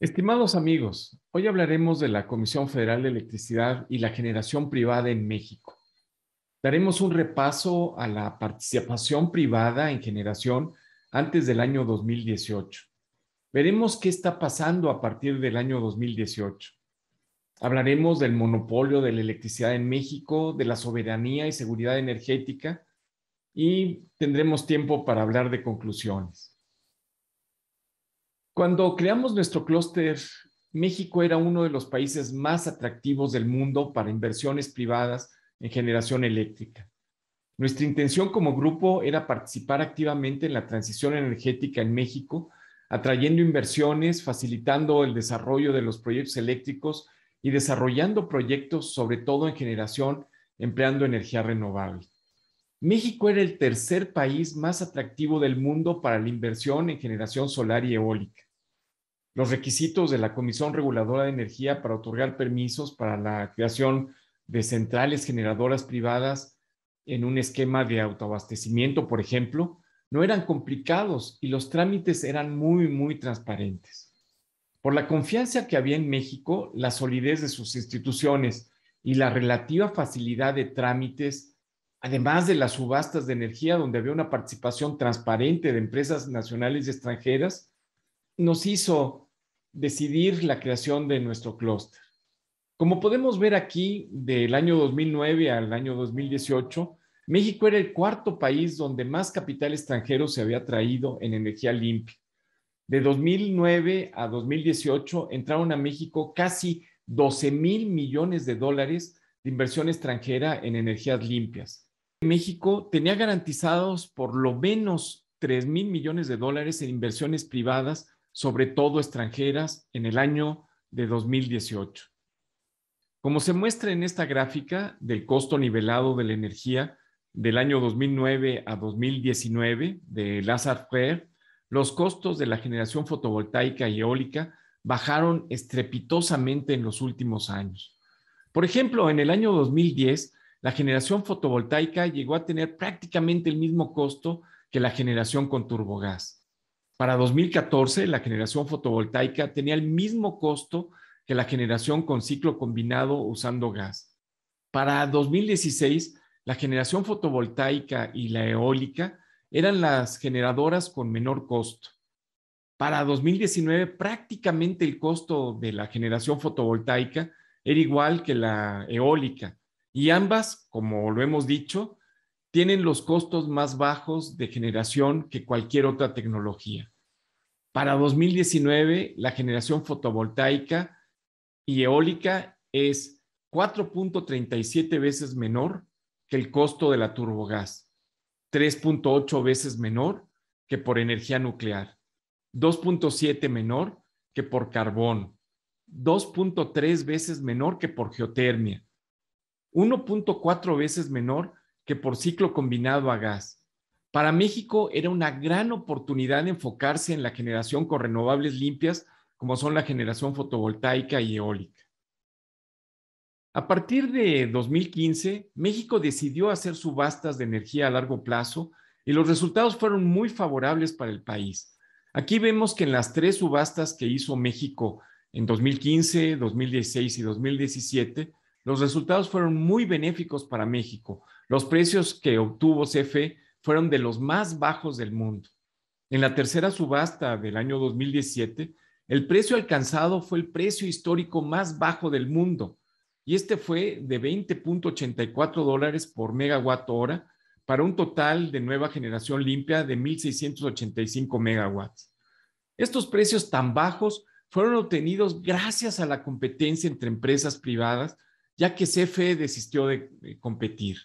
Estimados amigos, hoy hablaremos de la Comisión Federal de Electricidad y la generación privada en México. Daremos un repaso a la participación privada en generación antes del año 2018. Veremos qué está pasando a partir del año 2018. Hablaremos del monopolio de la electricidad en México, de la soberanía y seguridad energética y tendremos tiempo para hablar de conclusiones. Cuando creamos nuestro clúster, México era uno de los países más atractivos del mundo para inversiones privadas en generación eléctrica. Nuestra intención como grupo era participar activamente en la transición energética en México, atrayendo inversiones, facilitando el desarrollo de los proyectos eléctricos y desarrollando proyectos, sobre todo en generación, empleando energía renovable. México era el tercer país más atractivo del mundo para la inversión en generación solar y eólica. Los requisitos de la Comisión Reguladora de Energía para otorgar permisos para la creación de centrales generadoras privadas en un esquema de autoabastecimiento, por ejemplo, no eran complicados y los trámites eran muy transparentes. Por la confianza que había en México, la solidez de sus instituciones y la relativa facilidad de trámites, además de las subastas de energía donde había una participación transparente de empresas nacionales y extranjeras, nos hizo decidir la creación de nuestro clúster. Como podemos ver aquí, del año 2009 al año 2018, México era el cuarto país donde más capital extranjero se había traído en energía limpia. De 2009 a 2018 entraron a México casi 12,000 millones de dólares de inversión extranjera en energías limpias. México tenía garantizados por lo menos 3,000 millones de dólares en inversiones privadas, sobre todo extranjeras, en el año de 2018. Como se muestra en esta gráfica del costo nivelado de la energía del año 2009 a 2019 de Lazar Frère, los costos de la generación fotovoltaica y eólica bajaron estrepitosamente en los últimos años. Por ejemplo, en el año 2010, la generación fotovoltaica llegó a tener prácticamente el mismo costo que la generación con turbogás. Para 2014, la generación fotovoltaica tenía el mismo costo que la generación con ciclo combinado usando gas. Para 2016, la generación fotovoltaica y la eólica eran las generadoras con menor costo. Para 2019, prácticamente el costo de la generación fotovoltaica era igual que la eólica, y ambas, como lo hemos dicho, tienen los costos más bajos de generación que cualquier otra tecnología. Para 2019, la generación fotovoltaica y eólica es 4.37 veces menor que el costo de la turbogás, 3.8 veces menor que por energía nuclear, 2.7 menor que por carbón, 2.3 veces menor que por geotermia, 1.4 veces menor que por ciclo combinado a gas. Para México era una gran oportunidad de enfocarse en la generación con renovables limpias, como son la generación fotovoltaica y eólica. A partir de 2015, México decidió hacer subastas de energía a largo plazo y los resultados fueron muy favorables para el país. Aquí vemos que en las tres subastas que hizo México en 2015, 2016 y 2017, los resultados fueron muy benéficos para México. Los precios que obtuvo CFE fueron de los más bajos del mundo. En la tercera subasta del año 2017, el precio alcanzado fue el precio histórico más bajo del mundo, y este fue de $20.84 por megawatt hora para un total de nueva generación limpia de 1,685 megawatts. Estos precios tan bajos fueron obtenidos gracias a la competencia entre empresas privadas, ya que CFE desistió de competir.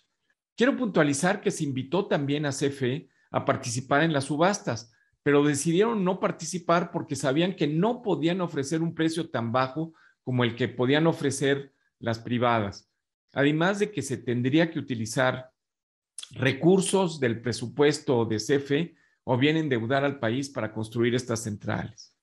Quiero puntualizar que se invitó también a CFE a participar en las subastas, pero decidieron no participar porque sabían que no podían ofrecer un precio tan bajo como el que podían ofrecer las privadas. Además de que se tendría que utilizar recursos del presupuesto de CFE o bien endeudar al país para construir estas centrales.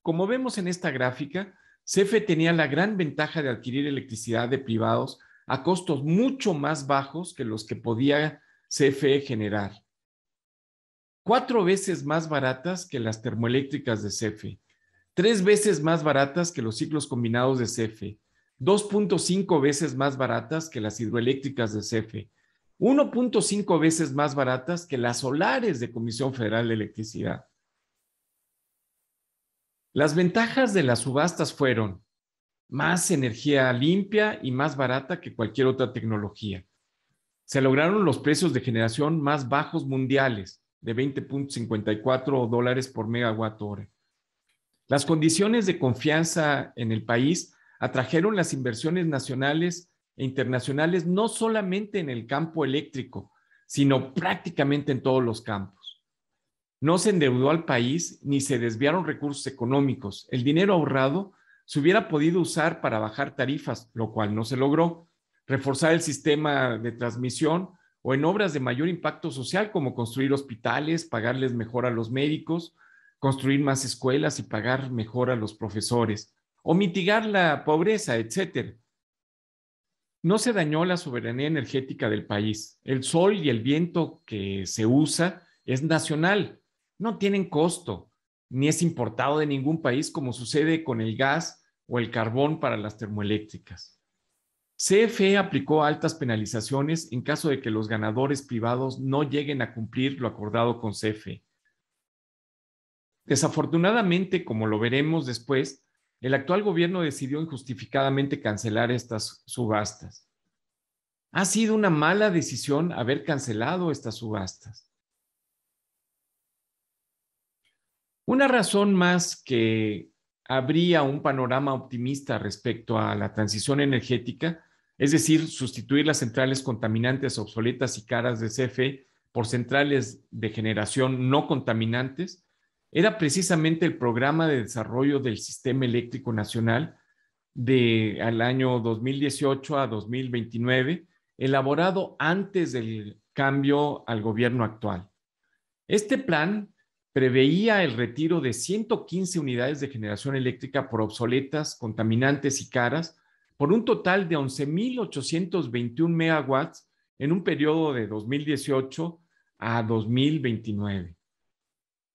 Como vemos en esta gráfica, CFE tenía la gran ventaja de adquirir electricidad de privados a costos mucho más bajos que los que podía CFE generar. 4 veces más baratas que las termoeléctricas de CFE. 3 veces más baratas que los ciclos combinados de CFE, 2.5 veces más baratas que las hidroeléctricas de CFE, 1.5 veces más baratas que las solares de Comisión Federal de Electricidad. Las ventajas de las subastas fueron más energía limpia y más barata que cualquier otra tecnología. Se lograron los precios de generación más bajos mundiales, de $20.54 por megawatt hora. Las condiciones de confianza en el país atrajeron las inversiones nacionales e internacionales no solamente en el campo eléctrico, sino prácticamente en todos los campos. No se endeudó al país ni se desviaron recursos económicos. El dinero ahorrado se hubiera podido usar para bajar tarifas, lo cual no se logró, reforzar el sistema de transmisión o en obras de mayor impacto social como construir hospitales, pagarles mejor a los médicos, construir más escuelas y pagar mejor a los profesores, o mitigar la pobreza, etc. No se dañó la soberanía energética del país. El sol y el viento que se usa es nacional, no tienen costo, ni es importado de ningún país como sucede con el gas o el carbón para las termoeléctricas. CFE aplicó altas penalizaciones en caso de que los ganadores privados no lleguen a cumplir lo acordado con CFE. Desafortunadamente, como lo veremos después, el actual gobierno decidió injustificadamente cancelar estas subastas. Ha sido una mala decisión haber cancelado estas subastas. Una razón más que habría un panorama optimista respecto a la transición energética, es decir, sustituir las centrales contaminantes, obsoletas y caras de CFE por centrales de generación no contaminantes, era precisamente el Programa de Desarrollo del Sistema Eléctrico Nacional al año 2018 a 2029, elaborado antes del cambio al gobierno actual. Este plan preveía el retiro de 115 unidades de generación eléctrica por obsoletas, contaminantes y caras, por un total de 11.821 megawatts en un periodo de 2018 a 2029.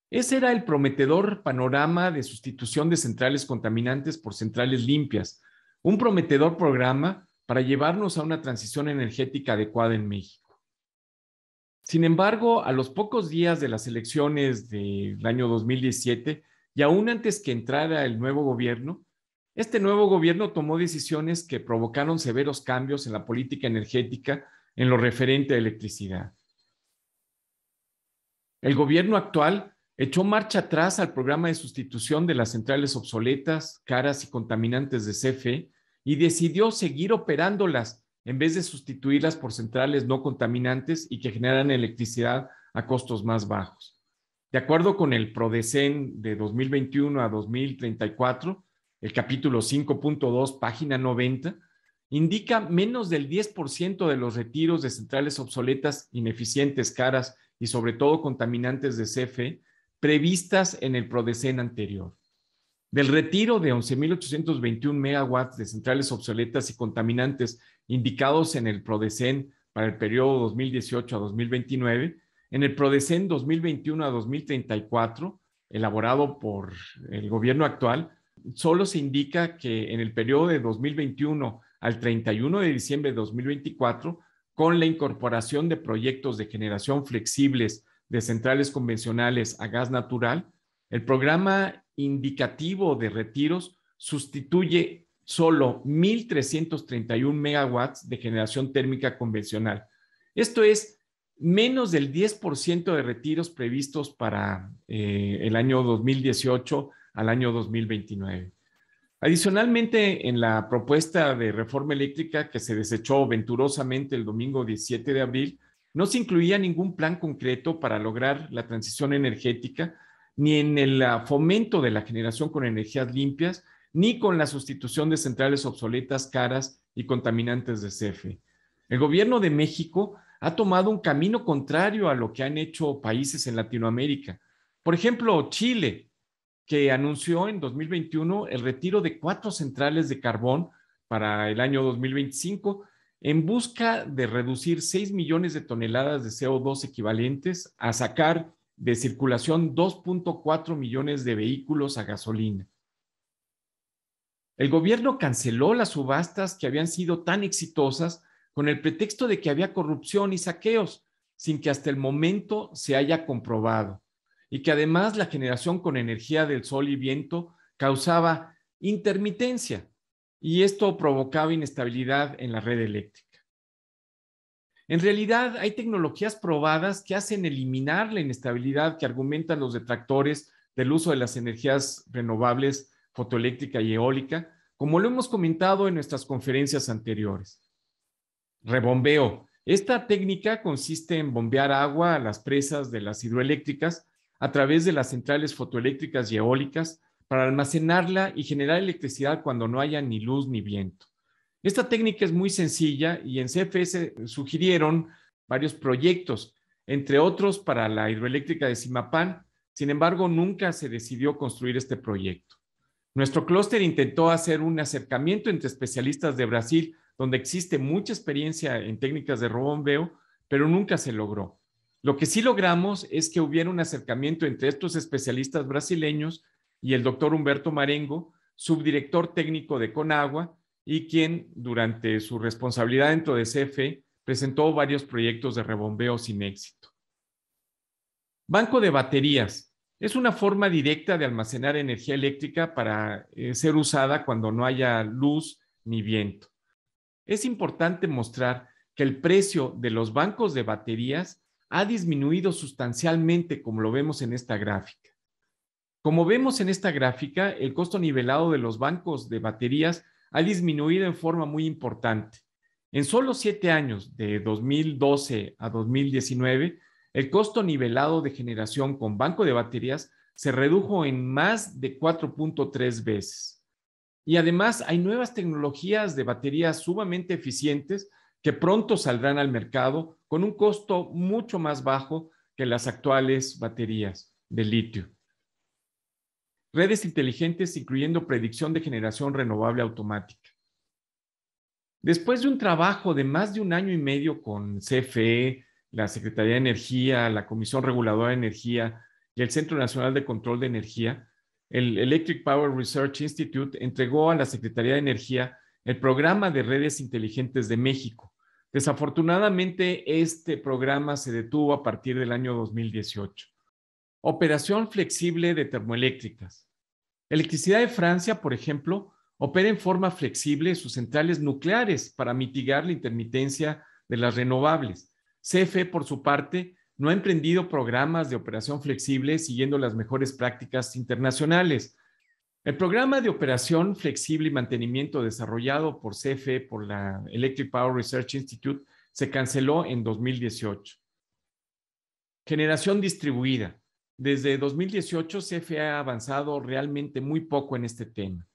Ese era el prometedor panorama de sustitución de centrales contaminantes por centrales limpias, un prometedor programa para llevarnos a una transición energética adecuada en México. Sin embargo, a los pocos días de las elecciones del año 2017 y aún antes que entrara el nuevo gobierno, este nuevo gobierno tomó decisiones que provocaron severos cambios en la política energética en lo referente a electricidad. El gobierno actual echó marcha atrás al programa de sustitución de las centrales obsoletas, caras y contaminantes de CFE y decidió seguir operándolas en vez de sustituirlas por centrales no contaminantes y que generan electricidad a costos más bajos. De acuerdo con el PRODECEN de 2021 a 2034, el capítulo 5.2, página 90, indica menos del 10% de los retiros de centrales obsoletas, ineficientes, caras y sobre todo contaminantes de CFE previstas en el PRODECEN anterior. Del retiro de 11.821 megawatts de centrales obsoletas y contaminantes indicados en el PRODECEN para el periodo 2018 a 2029, en el PRODECEN 2021 a 2034, elaborado por el gobierno actual, solo se indica que en el periodo de 2021 al 31 de diciembre de 2024, con la incorporación de proyectos de generación flexibles de centrales convencionales a gas natural, el programa indicativo de retiros sustituye solo 1.331 megawatts de generación térmica convencional. Esto es menos del 10% de retiros previstos para el año 2018 al año 2029. Adicionalmente, en la propuesta de reforma eléctrica que se desechó venturosamente el domingo 17 de abril, no se incluía ningún plan concreto para lograr la transición energética, ni en el fomento de la generación con energías limpias, ni con la sustitución de centrales obsoletas, caras y contaminantes de CFE. El gobierno de México ha tomado un camino contrario a lo que han hecho países en Latinoamérica. Por ejemplo, Chile, que anunció en 2021 el retiro de 4 centrales de carbón para el año 2025 en busca de reducir 6 millones de toneladas de CO2 equivalentes a sacar de circulación 2.4 millones de vehículos a gasolina. El gobierno canceló las subastas que habían sido tan exitosas con el pretexto de que había corrupción y saqueos, sin que hasta el momento se haya comprobado, y que además la generación con energía del sol y viento causaba intermitencia, y esto provocaba inestabilidad en la red eléctrica. En realidad, hay tecnologías probadas que hacen eliminar la inestabilidad que argumentan los detractores del uso de las energías renovables, fotoeléctrica y eólica, como lo hemos comentado en nuestras conferencias anteriores. Rebombeo. Esta técnica consiste en bombear agua a las presas de las hidroeléctricas a través de las centrales fotoeléctricas y eólicas para almacenarla y generar electricidad cuando no haya ni luz ni viento. Esta técnica es muy sencilla y en CFE se sugirieron varios proyectos, entre otros para la hidroeléctrica de Zimapán. Sin embargo, nunca se decidió construir este proyecto. Nuestro clúster intentó hacer un acercamiento entre especialistas de Brasil, donde existe mucha experiencia en técnicas de rebombeo, pero nunca se logró. Lo que sí logramos es que hubiera un acercamiento entre estos especialistas brasileños y el doctor Humberto Marengo, subdirector técnico de Conagua, y quien, durante su responsabilidad dentro de CFE, presentó varios proyectos de rebombeo sin éxito. Banco de baterías. Es una forma directa de almacenar energía eléctrica para ser usada cuando no haya luz ni viento. Es importante mostrar que el precio de los bancos de baterías ha disminuido sustancialmente, como lo vemos en esta gráfica. Como vemos en esta gráfica, el costo nivelado de los bancos de baterías ha disminuido en forma muy importante. En solo 7 años, de 2012 a 2019, el costo nivelado de generación con banco de baterías se redujo en más de 4.3 veces. Y además hay nuevas tecnologías de baterías sumamente eficientes que pronto saldrán al mercado con un costo mucho más bajo que las actuales baterías de litio. Redes inteligentes incluyendo predicción de generación renovable automática. Después de un trabajo de más de 1 año y medio con CFE, la Secretaría de Energía, la Comisión Reguladora de Energía y el Centro Nacional de Control de Energía, el Electric Power Research Institute entregó a la Secretaría de Energía el Programa de Redes Inteligentes de México. Desafortunadamente, este programa se detuvo a partir del año 2018. Operación flexible de termoeléctricas. Electricidad de Francia, por ejemplo, opera en forma flexible sus centrales nucleares para mitigar la intermitencia de las renovables. CFE, por su parte, no ha emprendido programas de operación flexible siguiendo las mejores prácticas internacionales. El programa de operación flexible y mantenimiento desarrollado por CFE, por la Electric Power Research Institute, se canceló en 2018. Generación distribuida. Desde 2018, CFE ha avanzado realmente muy poco en este tema.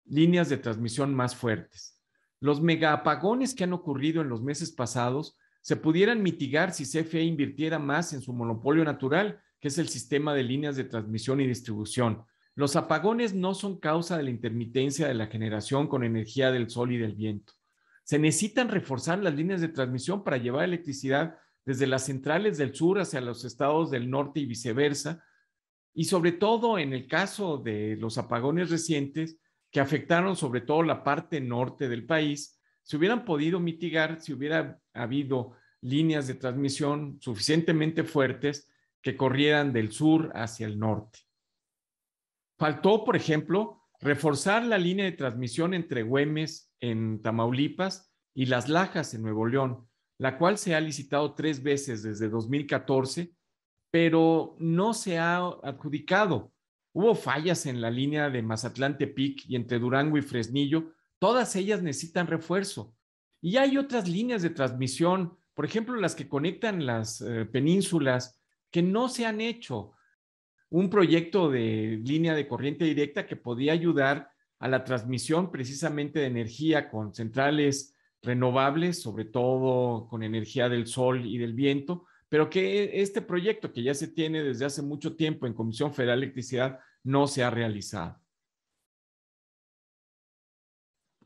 Líneas de transmisión más fuertes. Los megaapagones que han ocurrido en los meses pasados se pudieran mitigar si CFE invirtiera más en su monopolio natural, que es el sistema de líneas de transmisión y distribución. Los apagones no son causa de la intermitencia de la generación con energía del sol y del viento. Se necesitan reforzar las líneas de transmisión para llevar electricidad desde las centrales del sur hacia los estados del norte y viceversa, y sobre todo en el caso de los apagones recientes que afectaron sobre todo la parte norte del país, se hubieran podido mitigar si hubiera habido líneas de transmisión suficientemente fuertes que corrieran del sur hacia el norte. Faltó, por ejemplo, reforzar la línea de transmisión entre Güemes en Tamaulipas y Las Lajas en Nuevo León, la cual se ha licitado 3 veces desde 2014, pero no se ha adjudicado. Hubo fallas en la línea de Mazatlán-Tepic y entre Durango y Fresnillo. Todas ellas necesitan refuerzo. Y hay otras líneas de transmisión, por ejemplo, las que conectan las penínsulas, que no se han hecho. Un proyecto de línea de corriente directa que podía ayudar a la transmisión precisamente de energía con centrales renovables, sobre todo con energía del sol y del viento, pero que este proyecto que ya se tiene desde hace mucho tiempo en Comisión Federal de Electricidad no se ha realizado.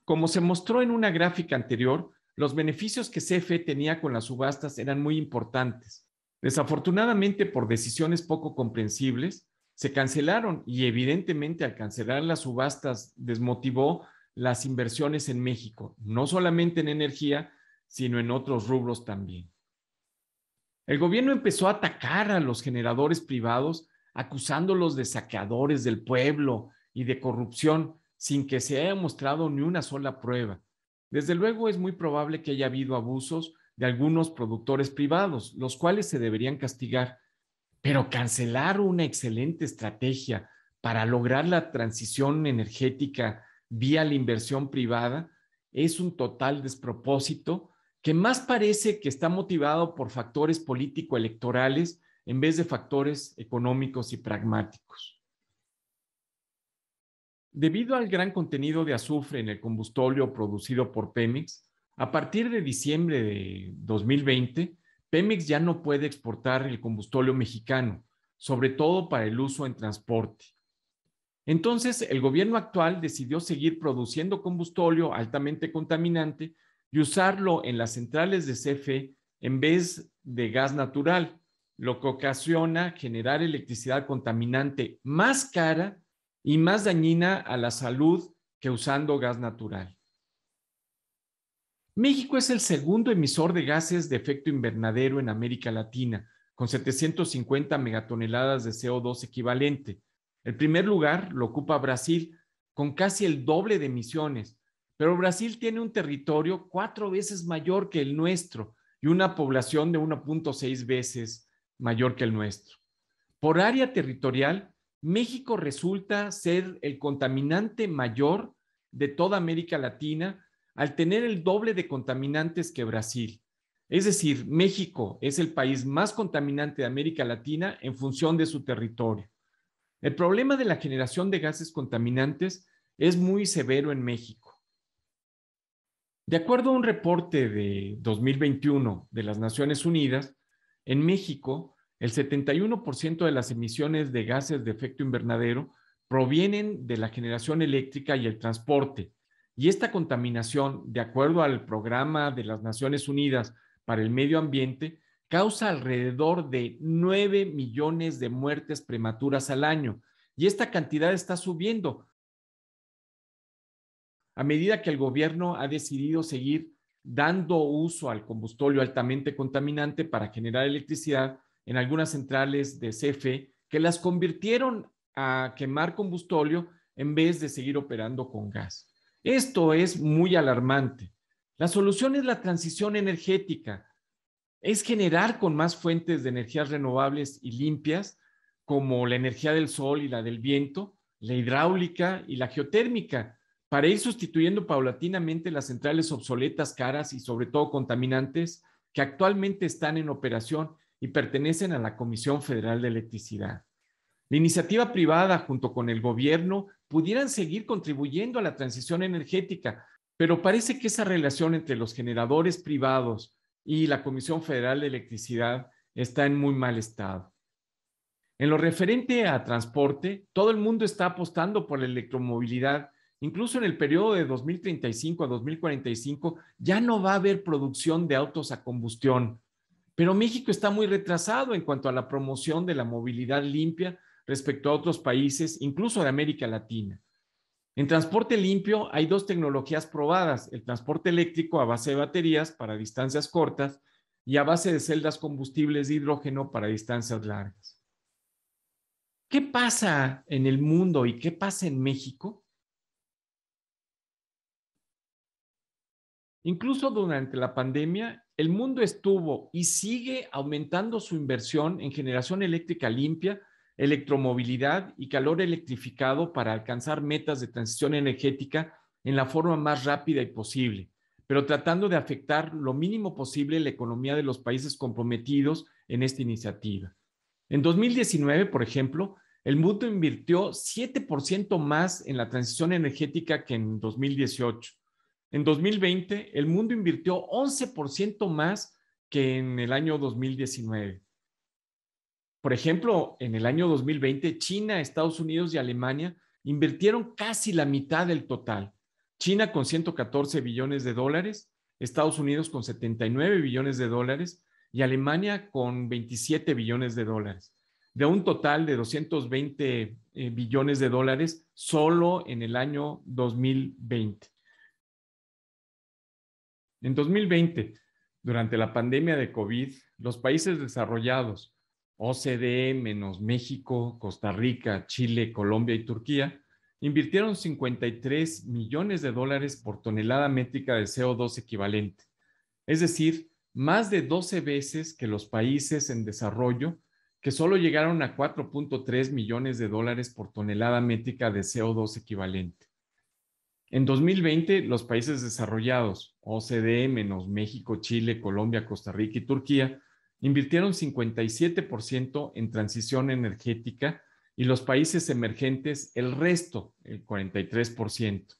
Como se mostró en una gráfica anterior, los beneficios que CFE tenía con las subastas eran muy importantes. Desafortunadamente, por decisiones poco comprensibles, se cancelaron y evidentemente al cancelar las subastas desmotivó las inversiones en México, no solamente en energía, sino en otros rubros también. El gobierno empezó a atacar a los generadores privados, acusándolos de saqueadores del pueblo y de corrupción, sin que se haya mostrado ni una sola prueba. Desde luego es muy probable que haya habido abusos de algunos productores privados, los cuales se deberían castigar, pero cancelar una excelente estrategia para lograr la transición energética vía la inversión privada es un total despropósito que más parece que está motivado por factores político-electorales en vez de factores económicos y pragmáticos. Debido al gran contenido de azufre en el combustóleo producido por Pemex, a partir de diciembre de 2020, Pemex ya no puede exportar el combustóleo mexicano, sobre todo para el uso en transporte. Entonces, el gobierno actual decidió seguir produciendo combustóleo altamente contaminante y usarlo en las centrales de CFE en vez de gas natural, lo que ocasiona generar electricidad contaminante más cara y más dañina a la salud que usando gas natural. México es el segundo emisor de gases de efecto invernadero en América Latina, con 750 megatoneladas de CO2 equivalente. El primer lugar lo ocupa Brasil, con casi el doble de emisiones, pero Brasil tiene un territorio 4 veces mayor que el nuestro y una población de 1.6 veces mayor que el nuestro. Por área territorial, México resulta ser el contaminante mayor de toda América Latina, al tener el doble de contaminantes que Brasil. Es decir, México es el país más contaminante de América Latina en función de su territorio. El problema de la generación de gases contaminantes es muy severo en México. De acuerdo a un reporte de 2021 de las Naciones Unidas, en México, el 71% de las emisiones de gases de efecto invernadero provienen de la generación eléctrica y el transporte. Y esta contaminación, de acuerdo al Programa de las Naciones Unidas para el Medio Ambiente, causa alrededor de 9 millones de muertes prematuras al año. Y esta cantidad está subiendo a medida que el gobierno ha decidido seguir dando uso al combustóleo altamente contaminante para generar electricidad en algunas centrales de CFE que las convirtieron a quemar combustóleo en vez de seguir operando con gas. Esto es muy alarmante. La solución es la transición energética, es generar con más fuentes de energías renovables y limpias, como la energía del sol y la del viento, la hidráulica y la geotérmica, para ir sustituyendo paulatinamente las centrales obsoletas, caras y sobre todo contaminantes que actualmente están en operación y pertenecen a la Comisión Federal de Electricidad. La iniciativa privada junto con el gobierno pudieran seguir contribuyendo a la transición energética, pero parece que esa relación entre los generadores privados y la Comisión Federal de Electricidad está en muy mal estado. En lo referente a transporte, todo el mundo está apostando por la electromovilidad. Incluso en el periodo de 2035 a 2045 ya no va a haber producción de autos a combustión. Pero México está muy retrasado en cuanto a la promoción de la movilidad limpia respecto a otros países, incluso de América Latina. En transporte limpio hay dos tecnologías probadas, el transporte eléctrico a base de baterías para distancias cortas y a base de celdas combustibles de hidrógeno para distancias largas. ¿Qué pasa en el mundo y qué pasa en México? Incluso durante la pandemia, el mundo estuvo y sigue aumentando su inversión en generación eléctrica limpia, electromovilidad y calor electrificado para alcanzar metas de transición energética en la forma más rápida y posible, pero tratando de afectar lo mínimo posible la economía de los países comprometidos en esta iniciativa. En 2019, por ejemplo, el mundo invirtió 7% más en la transición energética que en 2018. En 2020, el mundo invirtió 11% más que en el año 2019. Por ejemplo, en el año 2020, China, Estados Unidos y Alemania invirtieron casi la mitad del total. China con 114 billones de dólares, Estados Unidos con 79 billones de dólares y Alemania con 27 billones de dólares. de un total de 220 billones de dólares solo en el año 2020. En 2020, durante la pandemia de COVID, los países desarrollados, OCDE menos México, Costa Rica, Chile, Colombia y Turquía, invirtieron 53 millones de dólares por tonelada métrica de CO2 equivalente, es decir, más de 12 veces que los países en desarrollo, que solo llegaron a 4.3 millones de dólares por tonelada métrica de CO2 equivalente. En 2020, los países desarrollados, OCDE menos México, Chile, Colombia, Costa Rica y Turquía, invirtieron 57% en transición energética y los países emergentes el resto, el 43%.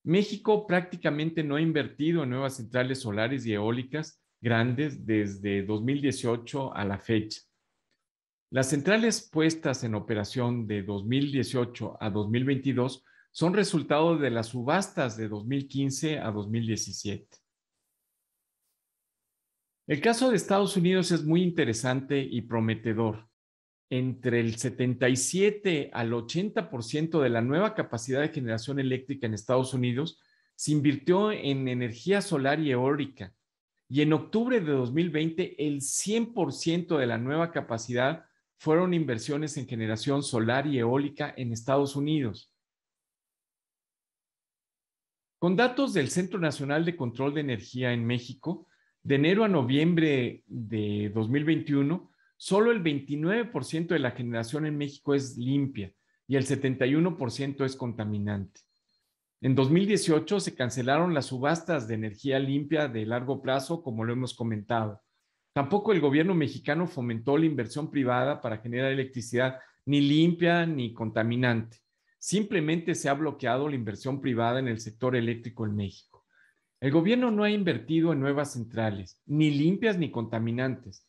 México prácticamente no ha invertido en nuevas centrales solares y eólicas grandes desde 2018 a la fecha. Las centrales puestas en operación de 2018 a 2022 son resultado de las subastas de 2015 a 2017. El caso de Estados Unidos es muy interesante y prometedor. Entre el 77 al 80% de la nueva capacidad de generación eléctrica en Estados Unidos se invirtió en energía solar y eólica. Y en octubre de 2020, el 100% de la nueva capacidad fueron inversiones en generación solar y eólica en Estados Unidos. Con datos del Centro Nacional de Control de Energía en México, de enero a noviembre de 2021, solo el 29% de la generación en México es limpia y el 71% es contaminante. En 2018 se cancelaron las subastas de energía limpia de largo plazo, como lo hemos comentado. Tampoco el gobierno mexicano fomentó la inversión privada para generar electricidad ni limpia ni contaminante. Simplemente se ha bloqueado la inversión privada en el sector eléctrico en México. El gobierno no ha invertido en nuevas centrales, ni limpias ni contaminantes,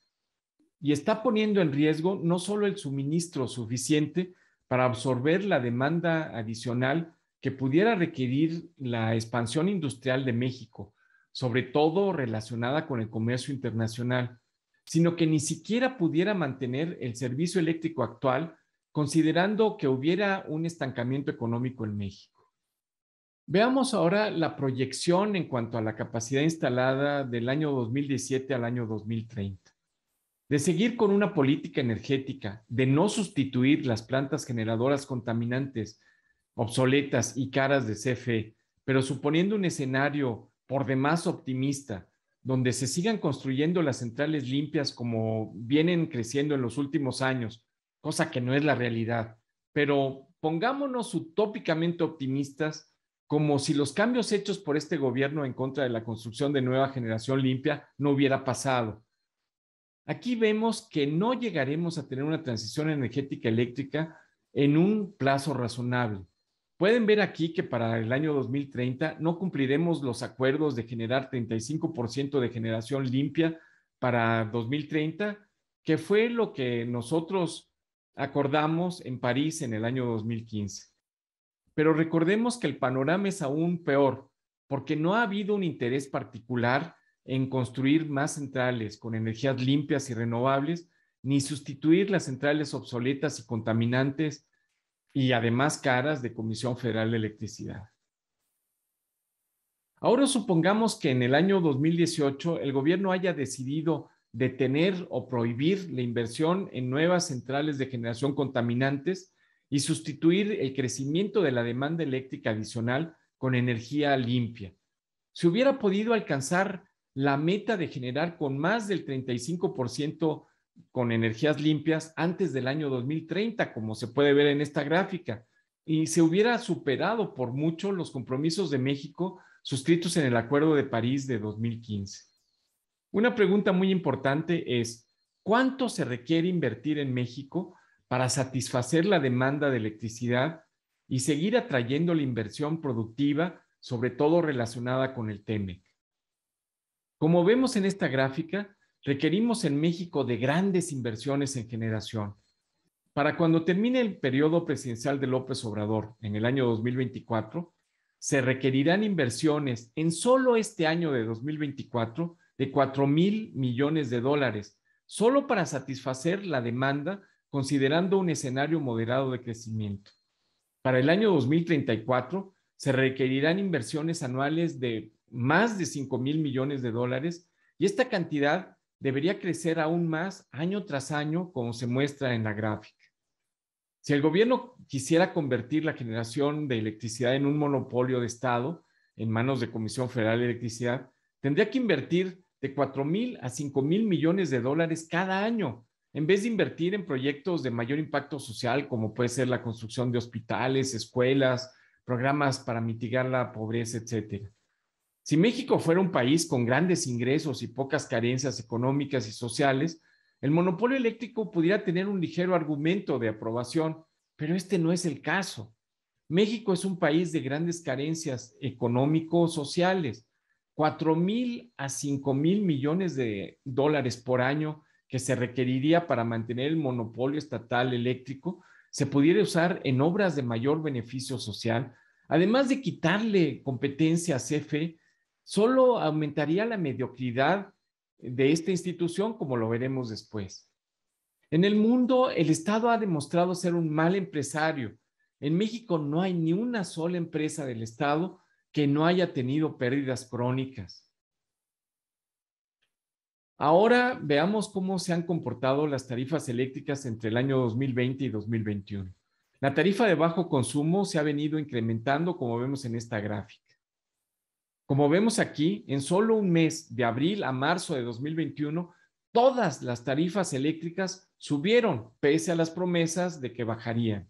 y está poniendo en riesgo no solo el suministro suficiente para absorber la demanda adicional que pudiera requerir la expansión industrial de México, sobre todo relacionada con el comercio internacional, sino que ni siquiera pudiera mantener el servicio eléctrico actual, considerando que hubiera un estancamiento económico en México. Veamos ahora la proyección en cuanto a la capacidad instalada del año 2017 al año 2030. De seguir con una política energética, de no sustituir las plantas generadoras contaminantes, obsoletas y caras de CFE, pero suponiendo un escenario por demás optimista, donde se sigan construyendo las centrales limpias como vienen creciendo en los últimos años, cosa que no es la realidad, pero pongámonos utópicamente optimistas, como si los cambios hechos por este gobierno en contra de la construcción de nueva generación limpia no hubiera pasado. Aquí vemos que no llegaremos a tener una transición energética eléctrica en un plazo razonable. Pueden ver aquí que para el año 2030 no cumpliremos los acuerdos de generar 35% de generación limpia para 2030, que fue lo que nosotros acordamos en París en el año 2015. Pero recordemos que el panorama es aún peor, porque no ha habido un interés particular en construir más centrales con energías limpias y renovables, ni sustituir las centrales obsoletas y contaminantes y además caras de Comisión Federal de Electricidad. Ahora supongamos que en el año 2018 el gobierno haya decidido detener o prohibir la inversión en nuevas centrales de generación contaminantes y sustituir el crecimiento de la demanda eléctrica adicional con energía limpia. Se hubiera podido alcanzar la meta de generar con más del 35% con energías limpias antes del año 2030, como se puede ver en esta gráfica, y se hubiera superado por mucho los compromisos de México suscritos en el Acuerdo de París de 2015. Una pregunta muy importante es, ¿cuánto se requiere invertir en México para satisfacer la demanda de electricidad y seguir atrayendo la inversión productiva, sobre todo relacionada con el TEMEC? Como vemos en esta gráfica, requerimos en México de grandes inversiones en generación. Para cuando termine el periodo presidencial de López Obrador en el año 2024, se requerirán inversiones en solo este año de 2024 de 4,000 millones de dólares, solo para satisfacer la demanda considerando un escenario moderado de crecimiento. Para el año 2034 se requerirán inversiones anuales de más de 5,000 millones de dólares y esta cantidad debería crecer aún más año tras año, como se muestra en la gráfica. Si el gobierno quisiera convertir la generación de electricidad en un monopolio de Estado en manos de Comisión Federal de Electricidad, tendría que invertir de 4,000 a 5,000 millones de dólares cada año, en vez de invertir en proyectos de mayor impacto social, como puede ser la construcción de hospitales, escuelas, programas para mitigar la pobreza, etcétera. Si México fuera un país con grandes ingresos y pocas carencias económicas y sociales, el monopolio eléctrico pudiera tener un ligero argumento de aprobación, pero este no es el caso. México es un país de grandes carencias económico-sociales, 4,000 a 5,000 millones de dólares por año que se requeriría para mantener el monopolio estatal eléctrico, se pudiera usar en obras de mayor beneficio social, además de quitarle competencia a CFE, solo aumentaría la mediocridad de esta institución, como lo veremos después. En el mundo, el Estado ha demostrado ser un mal empresario. En México no hay ni una sola empresa del Estado que no haya tenido pérdidas crónicas. Ahora veamos cómo se han comportado las tarifas eléctricas entre el año 2020 y 2021. La tarifa de bajo consumo se ha venido incrementando, como vemos en esta gráfica. Como vemos aquí, en solo un mes, de abril a marzo de 2021, todas las tarifas eléctricas subieron, pese a las promesas de que bajarían.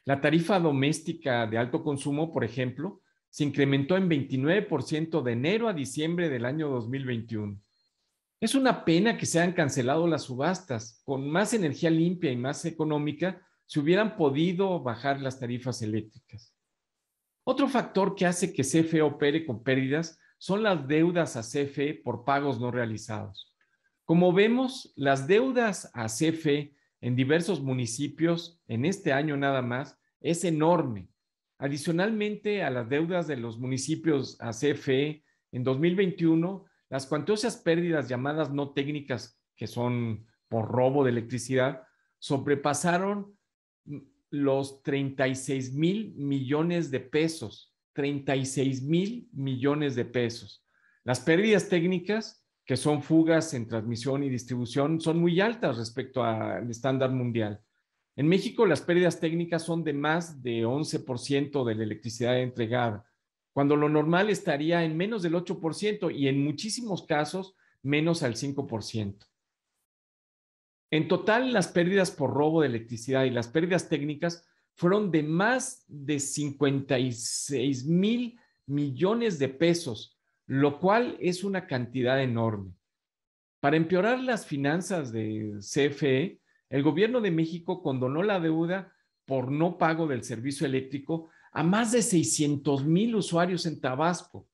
La tarifa doméstica de alto consumo, por ejemplo, se incrementó en 29% de enero a diciembre del año 2021. Es una pena que se hayan cancelado las subastas. Con más energía limpia y más económica, se hubieran podido bajar las tarifas eléctricas. Otro factor que hace que CFE opere con pérdidas son las deudas a CFE por pagos no realizados. Como vemos, las deudas a CFE en diversos municipios en este año nada más es enorme. Adicionalmente a las deudas de los municipios a CFE, en 2021, las cuantiosas pérdidas llamadas no técnicas, que son por robo de electricidad, sobrepasaron los 36,000 millones de pesos. 36,000 millones de pesos. Las pérdidas técnicas, que son fugas en transmisión y distribución, son muy altas respecto al estándar mundial. En México, las pérdidas técnicas son de más de 11% de la electricidad entregada, cuando lo normal estaría en menos del 8% y en muchísimos casos menos al 5%. En total, las pérdidas por robo de electricidad y las pérdidas técnicas fueron de más de 56,000 millones de pesos, lo cual es una cantidad enorme. Para empeorar las finanzas de CFE, el gobierno de México condonó la deuda por no pago del servicio eléctrico a más de 600,000 usuarios en Tabasco.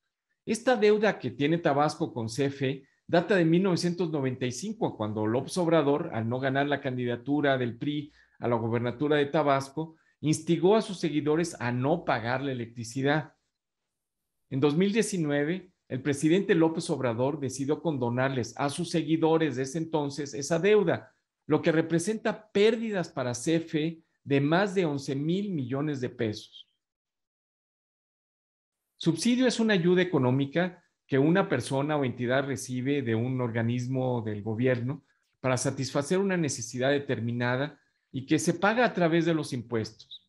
Esta deuda que tiene Tabasco con CFE data de 1995, cuando López Obrador, al no ganar la candidatura del PRI a la gobernatura de Tabasco, instigó a sus seguidores a no pagar la electricidad. En 2019, el presidente López Obrador decidió condonarles a sus seguidores de ese entonces esa deuda, lo que representa pérdidas para CFE de más de 11,000 millones de pesos. Subsidio es una ayuda económica que una persona o entidad recibe de un organismo del gobierno para satisfacer una necesidad determinada y que se paga a través de los impuestos.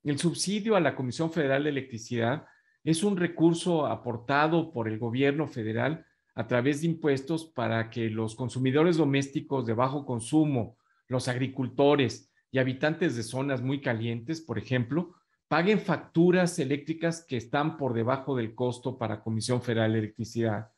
El subsidio a la Comisión Federal de Electricidad es un recurso aportado por el gobierno federal a través de impuestos para que los consumidores domésticos de bajo consumo, los agricultores y habitantes de zonas muy calientes, por ejemplo, paguen facturas eléctricas que están por debajo del costo para Comisión Federal de Electricidad.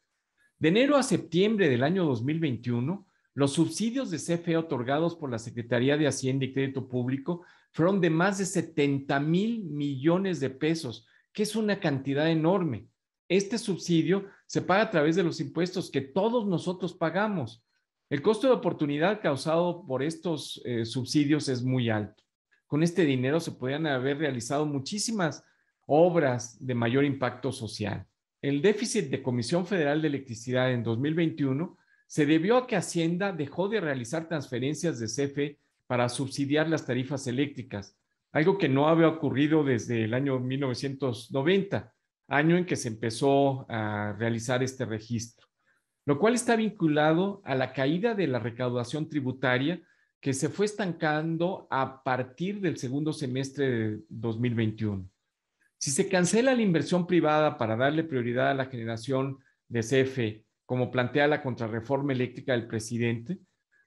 De enero a septiembre del año 2021, los subsidios de CFE otorgados por la Secretaría de Hacienda y Crédito Público fueron de más de 70,000 millones de pesos, que es una cantidad enorme. Este subsidio se paga a través de los impuestos que todos nosotros pagamos. El costo de oportunidad causado por estos subsidios es muy alto. Con este dinero se podrían haber realizado muchísimas obras de mayor impacto social. El déficit de Comisión Federal de Electricidad en 2021 se debió a que Hacienda dejó de realizar transferencias de CFE para subsidiar las tarifas eléctricas, algo que no había ocurrido desde el año 1990, año en que se empezó a realizar este registro, lo cual está vinculado a la caída de la recaudación tributaria que se fue estancando a partir del segundo semestre de 2021. Si se cancela la inversión privada para darle prioridad a la generación de CFE, como plantea la contrarreforma eléctrica del presidente,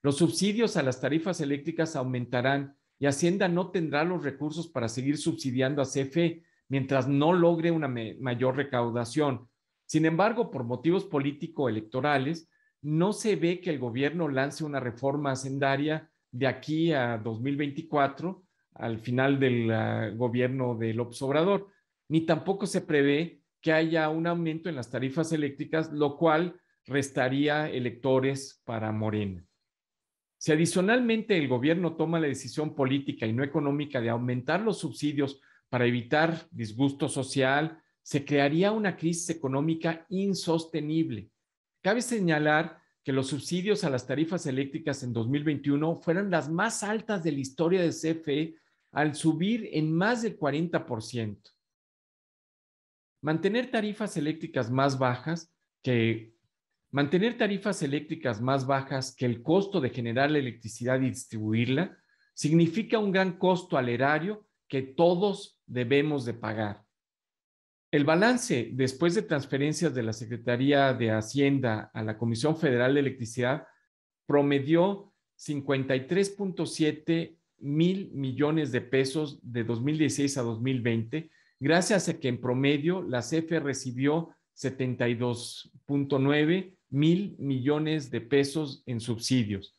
los subsidios a las tarifas eléctricas aumentarán y Hacienda no tendrá los recursos para seguir subsidiando a CFE mientras no logre una mayor recaudación. Sin embargo, por motivos político-electorales, no se ve que el gobierno lance una reforma hacendaria de aquí a 2024, al final del gobierno de López Obrador, ni tampoco se prevé que haya un aumento en las tarifas eléctricas, lo cual restaría electores para Morena. Si adicionalmente el gobierno toma la decisión política y no económica de aumentar los subsidios para evitar disgusto social, se crearía una crisis económica insostenible. Cabe señalar que los subsidios a las tarifas eléctricas en 2021 fueron las más altas de la historia de CFE, al subir en más del 40%. Mantener tarifas eléctricas más bajas que el costo de generar la electricidad y distribuirla significa un gran costo al erario que todos debemos de pagar. El balance después de transferencias de la Secretaría de Hacienda a la Comisión Federal de Electricidad promedió 53.7 mil millones de pesos de 2016 a 2020, gracias a que en promedio la CFE recibió 72.9 mil millones de pesos en subsidios.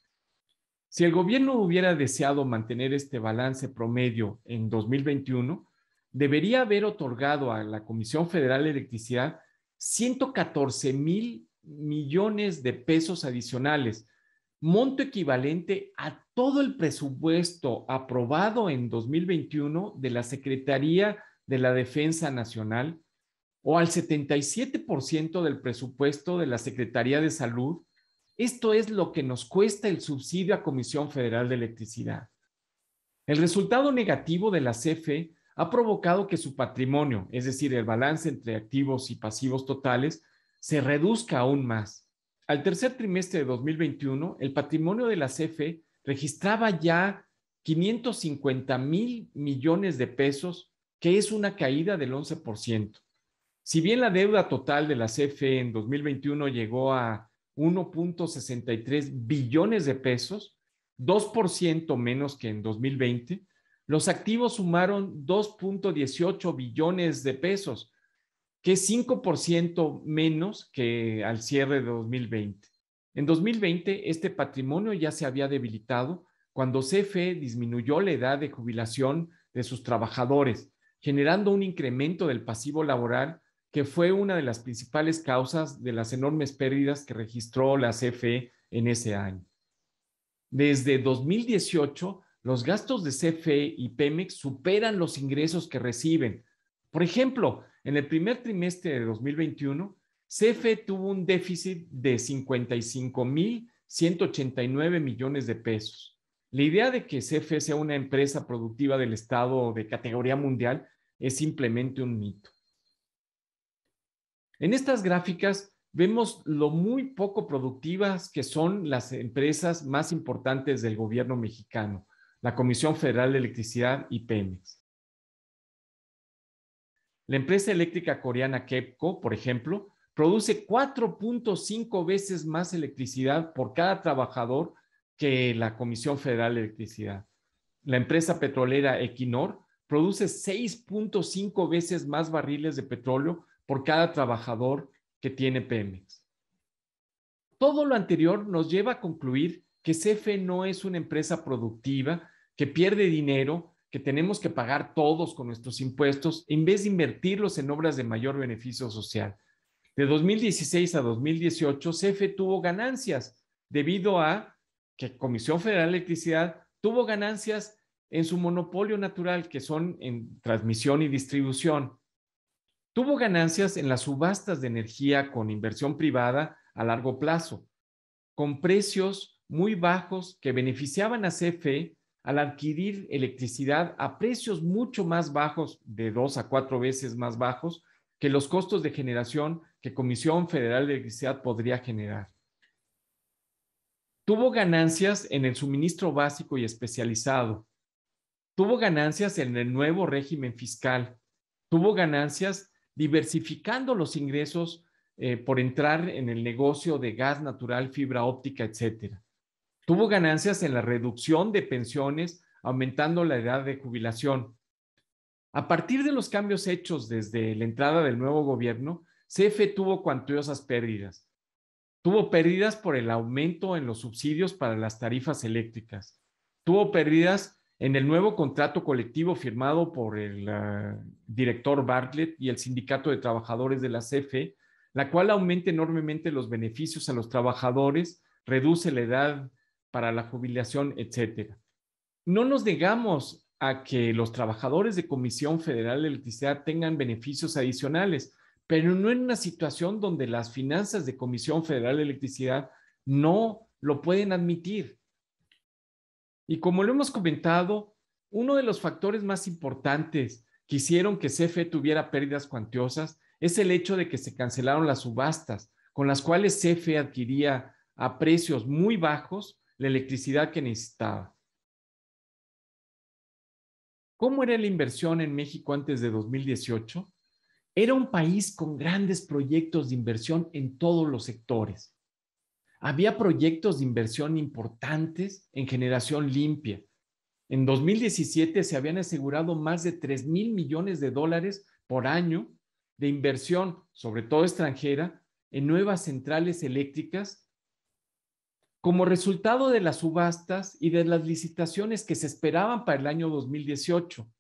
Si el gobierno hubiera deseado mantener este balance promedio en 2021, debería haber otorgado a la Comisión Federal de Electricidad 114 mil millones de pesos adicionales, monto equivalente a todo el presupuesto aprobado en 2021 de la Secretaría de la Defensa Nacional o al 77% del presupuesto de la Secretaría de Salud. Esto es lo que nos cuesta el subsidio a Comisión Federal de Electricidad. El resultado negativo de la CFE ha provocado que su patrimonio, es decir, el balance entre activos y pasivos totales, se reduzca aún más. Al tercer trimestre de 2021, el patrimonio de la CFE registraba ya 550 mil millones de pesos, que es una caída del 11%. Si bien la deuda total de la CFE en 2021 llegó a 1.63 billones de pesos, 2% menos que en 2020, los activos sumaron 2.18 billones de pesos, que es 5% menos que al cierre de 2020. En 2020, este patrimonio ya se había debilitado cuando CFE disminuyó la edad de jubilación de sus trabajadores, generando un incremento del pasivo laboral que fue una de las principales causas de las enormes pérdidas que registró la CFE en ese año. Desde 2018, los gastos de CFE y Pemex superan los ingresos que reciben. Por ejemplo, en el primer trimestre de 2021, CFE tuvo un déficit de 55.189 millones de pesos. La idea de que CFE sea una empresa productiva del Estado de categoría mundial es simplemente un mito. En estas gráficas vemos lo muy poco productivas que son las empresas más importantes del gobierno mexicano, la Comisión Federal de Electricidad y Pemex. La empresa eléctrica coreana KEPCO, por ejemplo, produce 4.5 veces más electricidad por cada trabajador que la Comisión Federal de Electricidad. La empresa petrolera Equinor produce 6.5 veces más barriles de petróleo por cada trabajador que tiene Pemex. Todo lo anterior nos lleva a concluir que CFE no es una empresa productiva, que pierde dinero, que tenemos que pagar todos con nuestros impuestos, en vez de invertirlos en obras de mayor beneficio social. De 2016 a 2018, CFE tuvo ganancias debido a que Comisión Federal de Electricidad tuvo ganancias en su monopolio natural, que son en transmisión y distribución. Tuvo ganancias en las subastas de energía con inversión privada a largo plazo. con precios muy bajos que beneficiaban a CFE al adquirir electricidad a precios mucho más bajos, de 2 a 4 veces más bajos, que los costos de generación que Comisión Federal de Electricidad podría generar. Tuvo ganancias en el suministro básico y especializado. Tuvo ganancias en el nuevo régimen fiscal. Tuvo ganancias diversificando los ingresos por entrar en el negocio de gas natural, fibra óptica, etcétera. Tuvo ganancias en la reducción de pensiones, aumentando la edad de jubilación. A partir de los cambios hechos desde la entrada del nuevo gobierno, CFE tuvo cuantiosas pérdidas. Tuvo pérdidas por el aumento en los subsidios para las tarifas eléctricas. Tuvo pérdidas en el nuevo contrato colectivo firmado por el director Bartlett y el Sindicato de Trabajadores de la CFE, la cual aumenta enormemente los beneficios a los trabajadores, reduce la edad para la jubilación, etcétera. No nos negamos a que los trabajadores de Comisión Federal de Electricidad tengan beneficios adicionales, pero no en una situación donde las finanzas de Comisión Federal de Electricidad no lo pueden admitir. Y como lo hemos comentado, uno de los factores más importantes que hicieron que CFE tuviera pérdidas cuantiosas es el hecho de que se cancelaron las subastas, con las cuales CFE adquiría a precios muy bajos la electricidad que necesitaba. ¿Cómo era la inversión en México antes de 2018? Era un país con grandes proyectos de inversión en todos los sectores. Había proyectos de inversión importantes en generación limpia. En 2017 se habían asegurado más de 3,000 millones de dólares por año de inversión, sobre todo extranjera, en nuevas centrales eléctricas, como resultado de las subastas y de las licitaciones que se esperaban para el año 2018.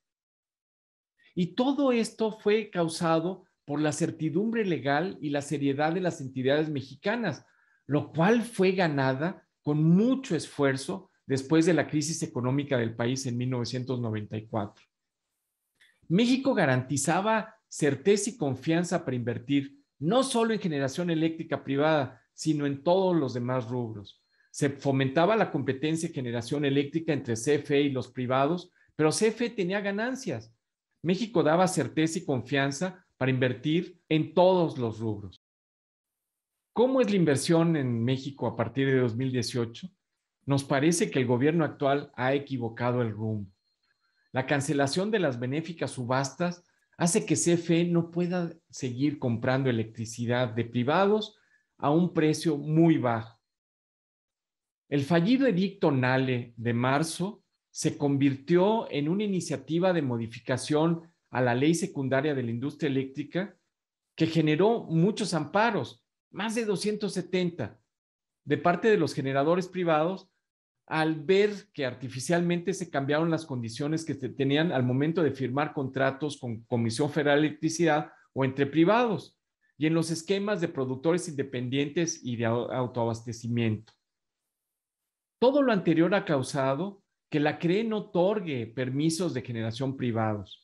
Y todo esto fue causado por la certidumbre legal y la seriedad de las entidades mexicanas, lo cual fue ganada con mucho esfuerzo después de la crisis económica del país en 1994. México garantizaba certeza y confianza para invertir, no solo en generación eléctrica privada, sino en todos los demás rubros. Se fomentaba la competencia de generación eléctrica entre CFE y los privados, pero CFE tenía ganancias. México daba certeza y confianza para invertir en todos los rubros. ¿Cómo es la inversión en México a partir de 2018? Nos parece que el gobierno actual ha equivocado el rumbo. La cancelación de las benéficas subastas hace que CFE no pueda seguir comprando electricidad de privados a un precio muy bajo. El fallido edicto NALE de marzo se convirtió en una iniciativa de modificación a la ley secundaria de la industria eléctrica que generó muchos amparos, más de 270, de parte de los generadores privados, al ver que artificialmente se cambiaron las condiciones que se tenían al momento de firmar contratos con Comisión Federal de Electricidad o entre privados, y en los esquemas de productores independientes y de autoabastecimiento. Todo lo anterior ha causado que la CRE no otorgue permisos de generación privados.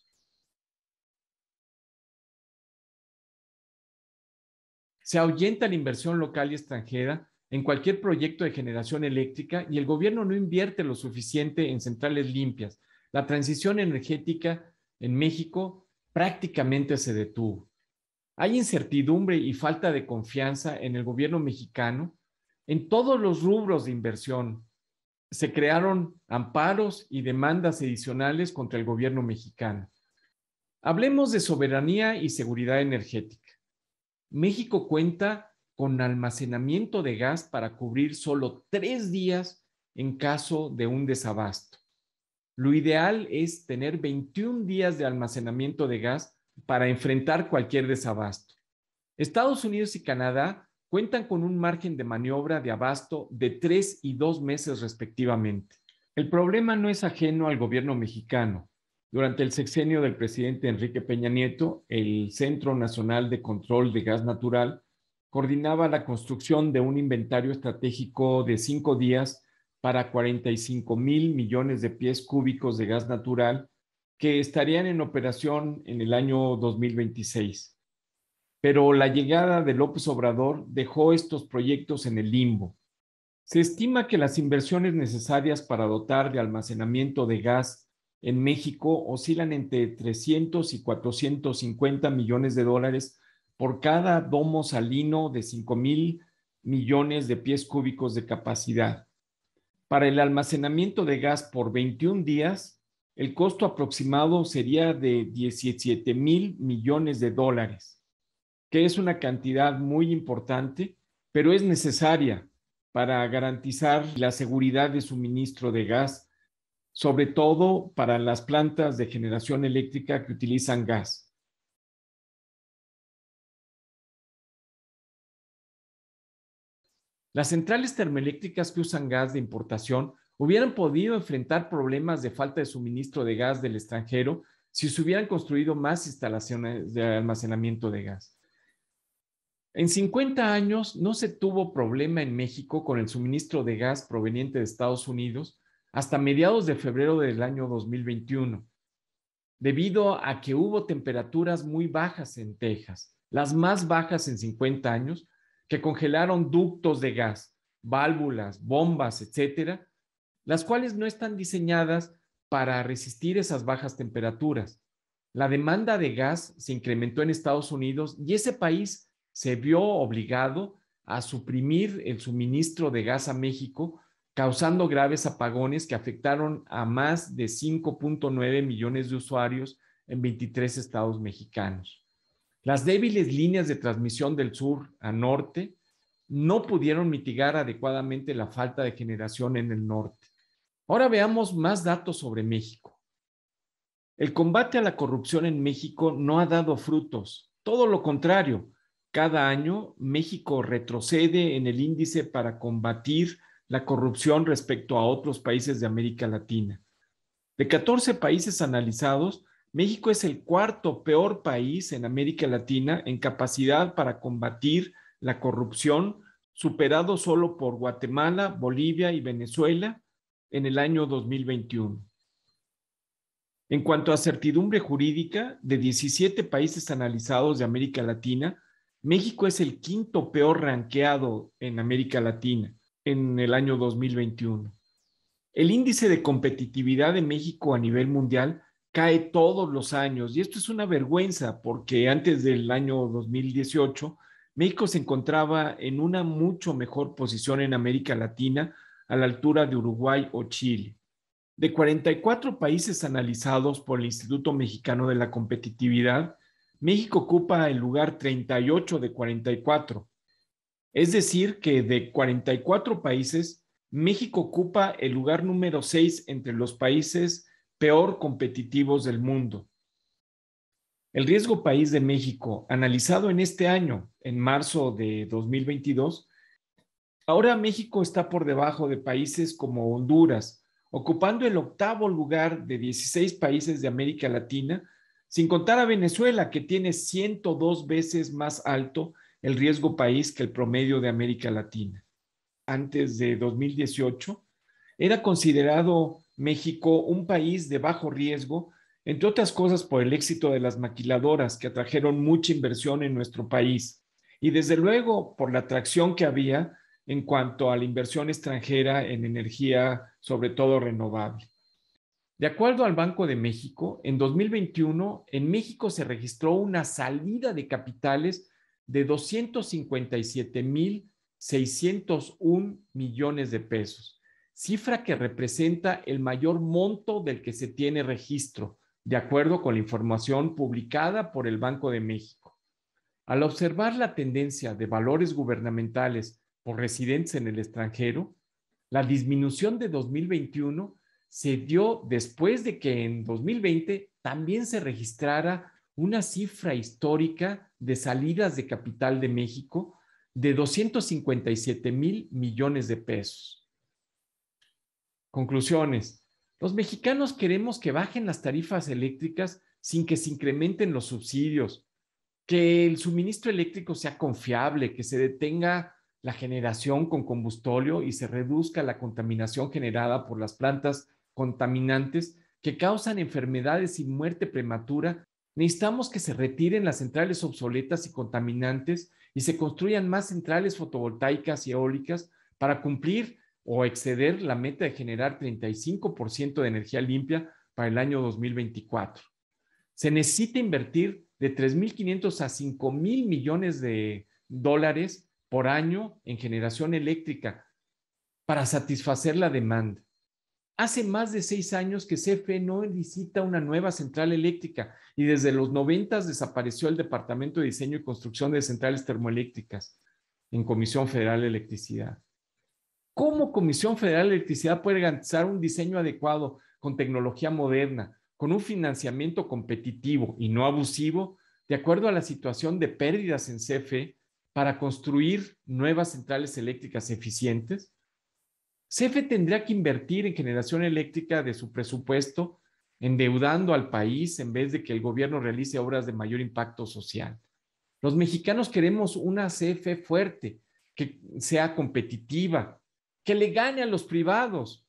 Se ahuyenta la inversión local y extranjera en cualquier proyecto de generación eléctrica y el gobierno no invierte lo suficiente en centrales limpias. La transición energética en México prácticamente se detuvo. Hay incertidumbre y falta de confianza en el gobierno mexicano en todos los rubros de inversión. Se crearon amparos y demandas adicionales contra el gobierno mexicano. Hablemos de soberanía y seguridad energética. México cuenta con almacenamiento de gas para cubrir solo 3 días en caso de un desabasto. Lo ideal es tener 21 días de almacenamiento de gas para enfrentar cualquier desabasto. Estados Unidos y Canadá cuentan con un margen de maniobra de abasto de 3 y 2 meses respectivamente. El problema no es ajeno al gobierno mexicano. Durante el sexenio del presidente Enrique Peña Nieto, el Centro Nacional de Control de Gas Natural coordinaba la construcción de un inventario estratégico de 5 días para 45,000 millones de pies cúbicos de gas natural que estarían en operación en el año 2026. Pero la llegada de López Obrador dejó estos proyectos en el limbo. Se estima que las inversiones necesarias para dotar de almacenamiento de gas en México oscilan entre 300 y 450 millones de dólares por cada domo salino de 5,000 millones de pies cúbicos de capacidad. Para el almacenamiento de gas por 21 días, el costo aproximado sería de 17,000 millones de dólares, que es una cantidad muy importante, pero es necesaria para garantizar la seguridad de suministro de gas, sobre todo para las plantas de generación eléctrica que utilizan gas. Las centrales termoeléctricas que usan gas de importación hubieran podido enfrentar problemas de falta de suministro de gas del extranjero si se hubieran construido más instalaciones de almacenamiento de gas. En 50 años no se tuvo problema en México con el suministro de gas proveniente de Estados Unidos hasta mediados de febrero del año 2021, debido a que hubo temperaturas muy bajas en Texas, las más bajas en 50 años, que congelaron ductos de gas, válvulas, bombas, etcétera, las cuales no están diseñadas para resistir esas bajas temperaturas. La demanda de gas se incrementó en Estados Unidos y ese país se vio obligado a suprimir el suministro de gas a México, causando graves apagones que afectaron a más de 5,9 millones de usuarios en 23 estados mexicanos. Las débiles líneas de transmisión del sur a norte no pudieron mitigar adecuadamente la falta de generación en el norte. Ahora veamos más datos sobre México. El combate a la corrupción en México no ha dado frutos, todo lo contrario. Cada año México retrocede en el índice para combatir la corrupción respecto a otros países de América Latina. De 14 países analizados, México es el cuarto peor país en América Latina en capacidad para combatir la corrupción, superado solo por Guatemala, Bolivia y Venezuela en el año 2021. En cuanto a certidumbre jurídica, de 17 países analizados de América Latina, México es el quinto peor ranqueado en América Latina en el año 2021. El índice de competitividad de México a nivel mundial cae todos los años y esto es una vergüenza porque antes del año 2018 México se encontraba en una mucho mejor posición en América Latina a la altura de Uruguay o Chile. De 44 países analizados por el Instituto Mexicano de la Competitividad, México ocupa el lugar 38 de 44. Es decir, que de 44 países, México ocupa el lugar número 6 entre los países peor competitivos del mundo. El riesgo país de México, analizado en este año, en marzo de 2022, ahora México está por debajo de países como Honduras, ocupando el octavo lugar de 16 países de América Latina, sin contar a Venezuela, que tiene 102 veces más alto el riesgo país que el promedio de América Latina. Antes de 2018, era considerado México un país de bajo riesgo, entre otras cosas por el éxito de las maquiladoras que atrajeron mucha inversión en nuestro país y desde luego por la atracción que había en cuanto a la inversión extranjera en energía, sobre todo renovable. De acuerdo al Banco de México, en 2021 en México se registró una salida de capitales de 257,601 millones de pesos, cifra que representa el mayor monto del que se tiene registro, de acuerdo con la información publicada por el Banco de México. Al observar la tendencia de valores gubernamentales por residentes en el extranjero, la disminución de 2021 se dio después de que en 2020 también se registrara una cifra histórica de salidas de capital de México de 257,000 millones de pesos. Conclusiones. Los mexicanos queremos que bajen las tarifas eléctricas sin que se incrementen los subsidios, que el suministro eléctrico sea confiable, que se detenga la generación con combustóleo y se reduzca la contaminación generada por las plantas contaminantes que causan enfermedades y muerte prematura. Necesitamos que se retiren las centrales obsoletas y contaminantes y se construyan más centrales fotovoltaicas y eólicas para cumplir o exceder la meta de generar 35% de energía limpia para el año 2024. Se necesita invertir de 3.500 a 5.000 millones de dólares por año en generación eléctrica para satisfacer la demanda. Hace más de 6 años que CFE no licita una nueva central eléctrica y desde los 90 desapareció el Departamento de Diseño y Construcción de Centrales Termoeléctricas en Comisión Federal de Electricidad. ¿Cómo Comisión Federal de Electricidad puede garantizar un diseño adecuado con tecnología moderna, con un financiamiento competitivo y no abusivo, de acuerdo a la situación de pérdidas en CFE, para construir nuevas centrales eléctricas eficientes? CFE tendría que invertir en generación eléctrica de su presupuesto, endeudando al país en vez de que el gobierno realice obras de mayor impacto social. Los mexicanos queremos una CFE fuerte, que sea competitiva, que le gane a los privados.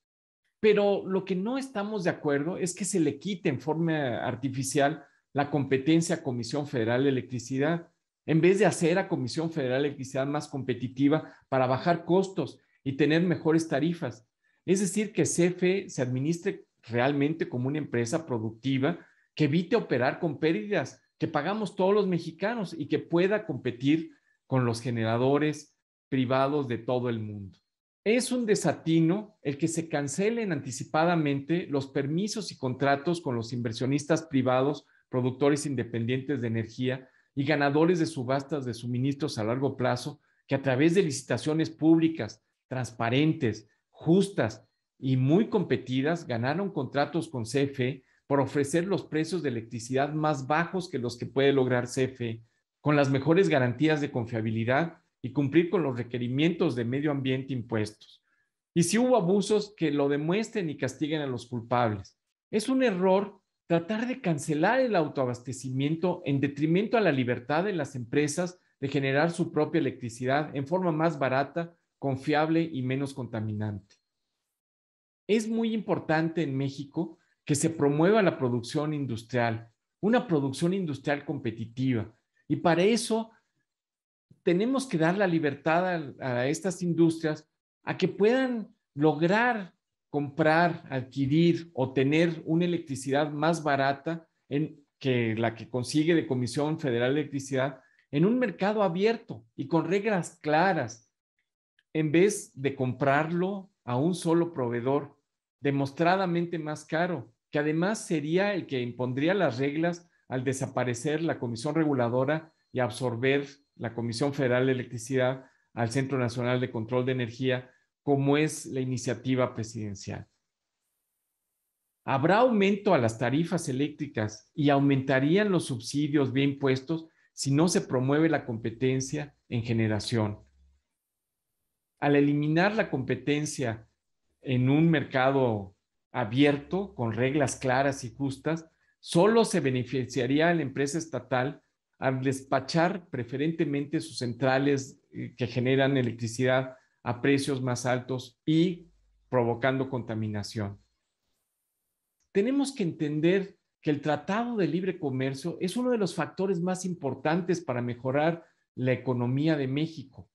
Pero lo que no estamos de acuerdo es que se le quite en forma artificial la competencia a Comisión Federal de Electricidad, en vez de hacer a Comisión Federal de Electricidad más competitiva para bajar costos y tener mejores tarifas. Es decir, que CFE se administre realmente como una empresa productiva que evite operar con pérdidas que pagamos todos los mexicanos y que pueda competir con los generadores privados de todo el mundo. Es un desatino el que se cancelen anticipadamente los permisos y contratos con los inversionistas privados, productores independientes de energía y ganadores de subastas de suministros a largo plazo, que a través de licitaciones públicas, transparentes, justas y muy competidas, ganaron contratos con CFE por ofrecer los precios de electricidad más bajos que los que puede lograr CFE, con las mejores garantías de confiabilidad y cumplir con los requerimientos de medio ambiente impuestos. Y si hubo abusos, que lo demuestren y castiguen a los culpables. Es un error tratar de cancelar el autoabastecimiento en detrimento a la libertad de las empresas de generar su propia electricidad en forma más barata, confiable y menos contaminante. Es muy importante en México que se promueva la producción industrial, una producción industrial competitiva. Y para eso tenemos que dar la libertad a estas industrias a que puedan lograr comprar, adquirir o tener una electricidad más barata que la que consigue de Comisión Federal de Electricidad en un mercado abierto y con reglas claras, en vez de comprarlo a un solo proveedor demostradamente más caro, que además sería el que impondría las reglas al desaparecer la Comisión Reguladora y absorber la Comisión Federal de Electricidad al Centro Nacional de Control de Energía, como es la iniciativa presidencial. Habrá aumento a las tarifas eléctricas y aumentarían los subsidios vía impuestos si no se promueve la competencia en generación. Al eliminar la competencia en un mercado abierto, con reglas claras y justas, solo se beneficiaría a la empresa estatal al despachar preferentemente sus centrales que generan electricidad a precios más altos y provocando contaminación. Tenemos que entender que el Tratado de Libre Comercio es uno de los factores más importantes para mejorar la economía de México.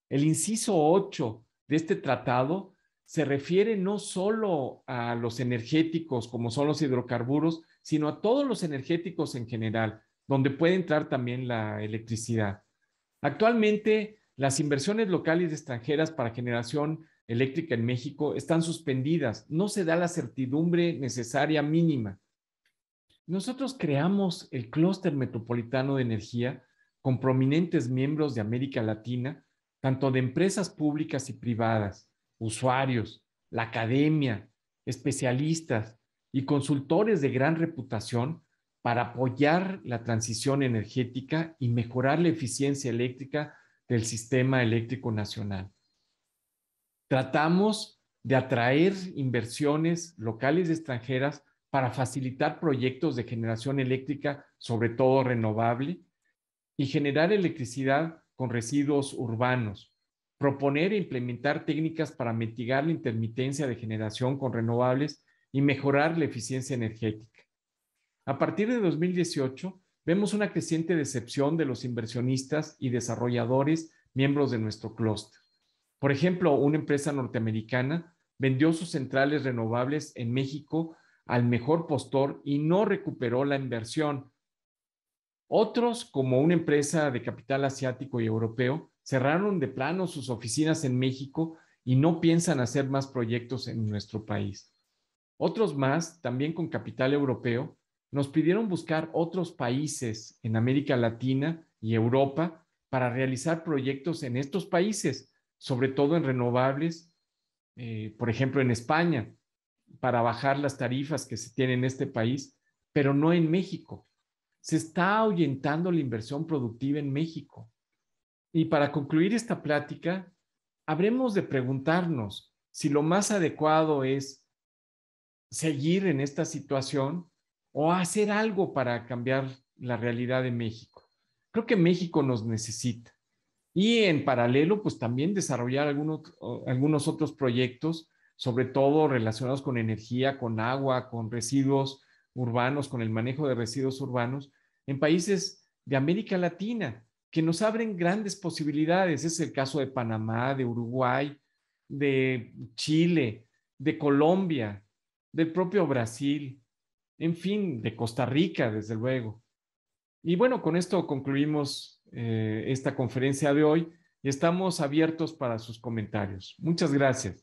El inciso 8 de este tratado se refiere no solo a los energéticos como son los hidrocarburos, sino a todos los energéticos en general, donde puede entrar también la electricidad. Actualmente, las inversiones locales y extranjeras para generación eléctrica en México están suspendidas. No se da la certidumbre necesaria mínima. Nosotros creamos el Clúster Metropolitano de Energía con prominentes miembros de América Latina, tanto de empresas públicas y privadas, usuarios, la academia, especialistas y consultores de gran reputación para apoyar la transición energética y mejorar la eficiencia eléctrica del sistema eléctrico nacional. Tratamos de atraer inversiones locales y extranjeras para facilitar proyectos de generación eléctrica, sobre todo renovable, y generar electricidad con residuos urbanos, proponer e implementar técnicas para mitigar la intermitencia de generación con renovables y mejorar la eficiencia energética. A partir de 2018, vemos una creciente decepción de los inversionistas y desarrolladores miembros de nuestro clúster. Por ejemplo, una empresa norteamericana vendió sus centrales renovables en México al mejor postor y no recuperó la inversión. Otros, como una empresa de capital asiático y europeo, cerraron de plano sus oficinas en México y no piensan hacer más proyectos en nuestro país. Otros más, también con capital europeo, nos pidieron buscar otros países en América Latina y Europa para realizar proyectos en estos países, sobre todo en renovables, por ejemplo en España, para bajar las tarifas que se tienen en este país, pero no en México. Se está ahuyentando la inversión productiva en México. Y para concluir esta plática, habremos de preguntarnos si lo más adecuado es seguir en esta situación o hacer algo para cambiar la realidad de México. Creo que México nos necesita. Y en paralelo, pues también desarrollar algunos otros proyectos, sobre todo relacionados con energía, con agua, con residuos urbanos, con el manejo de residuos urbanos, en países de América Latina, que nos abren grandes posibilidades. Es el caso de Panamá, de Uruguay, de Chile, de Colombia, del propio Brasil, en fin, de Costa Rica, desde luego. Y bueno, con esto concluimos esta conferencia de hoy y estamos abiertos para sus comentarios. Muchas gracias.